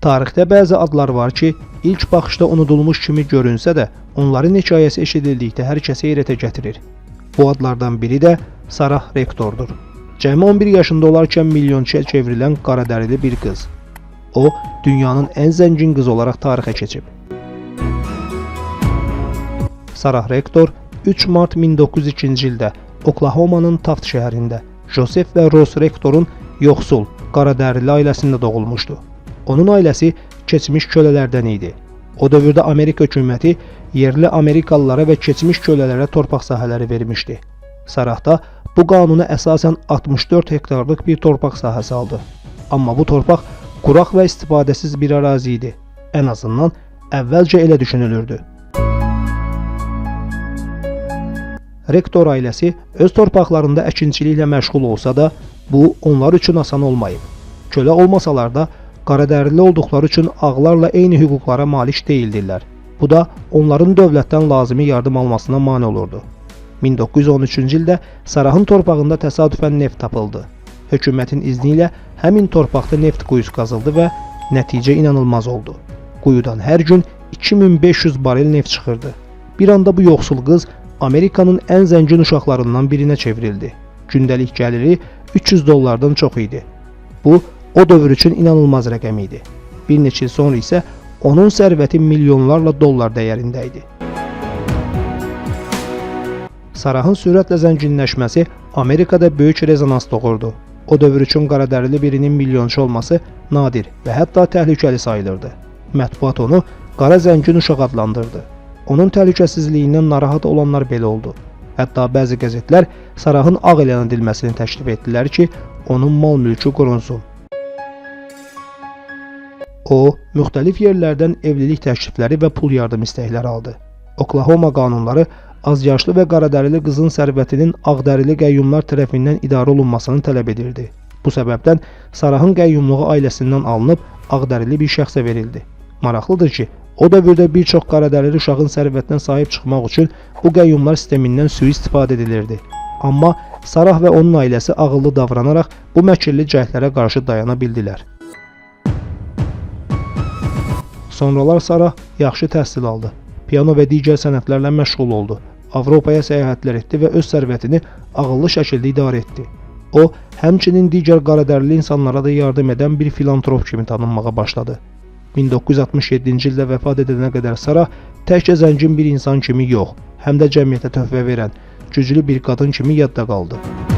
Tarixdə bəzi adlar var ki, ilk baxışda unudulmuş kimi görünsə də, onların hekayəsi eşidildikdə hər kəsi heyrətə gətirir. Bu adlardan biri də Sarah Rektordur. Cəmi 11 yaşında olarkən milyonçuya çevrilən qaradərili bir qız. O, dünyanın ən zəngin qızı olaraq tarixə keçib. Sarah Rektor 3 mart 1902-ci ildə Oklahomanın Taft şəhərində Joseph və Rose Rektorun yoxsul, qaradərili ailəsində doğulmuşdu. Onun ailəsi keçmiş kölələrdən idi. O dövrdə Amerika hökuməti yerli Amerikalılara və keçmiş kölələrə torpaq sahələri vermişdi. Sarah da bu qanuna əsasən 64 hektarlıq bir torpaq sahəsi aldı. Amma bu torpaq quraq və istifadəsiz bir ərazi idi. Ən azından əvvəlcə elə düşünülürdü. Rektor ailəsi öz torpaqlarında əkinçiliklə məşğul olsa da, bu onlar üçün asan olmayıb. Kölə olmasalar da, qaradərili olduqları üçün ağlarla eyni hüquqlara malik deyildirlər. Bu da onların dövlətdən lazımi yardım almasına mane olurdu. 1913-cü ildə Sarahın torpağında təsadüfən neft tapıldı. Hökumətin izni ilə həmin torpaqda neft quyusu qazıldı və nəticə inanılmaz oldu. Quyudan hər gün 2500 barel neft çıxırdı. Bir anda bu yoxsul qız Amerikanın ən zəngin uşaqlarından birinə çevrildi. Gündəlik gəliri $300 çox idi. Bu, o dövr üçün inanılmaz rəqəm idi. Bir neçə il sonra isə onun sərvəti milyonlarla dollar dəyərində idi. Sarahın sürətlə zənginləşməsi Amerikada böyük rezonans doğurdu. O dövr üçün qaradərili birinin milyonçu olması nadir və hətta təhlükəli sayılırdı. Mətbuat onu qara zəngin uşaq adlandırdı. Onun təhlükəsizliyindən narahat olanlar belə oldu. Hətta bəzi qəzetlər Sarahın ağ elan edilməsini təklif etdilər ki, onun mal-mülkü qorunsun. O, müxtəlif yerlərdən evlilik təklifləri və pul yardım istəkləri aldı. Oklahoma qanunları azyaşlı və qaradərili qızın sərvətinin ağdərili qəyyumlar tərəfindən idarə olunmasını tələb edirdi. Bu səbəbdən Sarahın qəyyumluğu ailəsindən alınıb ağdərili bir şəxsə verildi. Maraqlıdır ki, o dövrdə bir çox qaradərili uşağın sərvətinə sahib çıxmaq üçün bu qəyyumlar sistemindən sui-istifadə edilirdi. Amma Sarah və onun ailəsi ağıllı davranaraq bu məkirli cəhdlərə qarşı dayana bildilər. Sonralar Sarah yaxşı təhsil aldı. Piano və digər sənətlərlə məşğul oldu. Avropaya səyahətlər etdi və öz sərvətini ağıllı şəkildə idarə etdi. O, həmçinin digər qaradərili insanlara da yardım edən bir filantrop kimi tanınmağa başladı. 1967-ci ildə vəfat edənə qədər Sarah təkcə zəngin bir insan kimi yox, həm də cəmiyyətə töhfə verən, güclü bir qadın kimi yadda qaldı.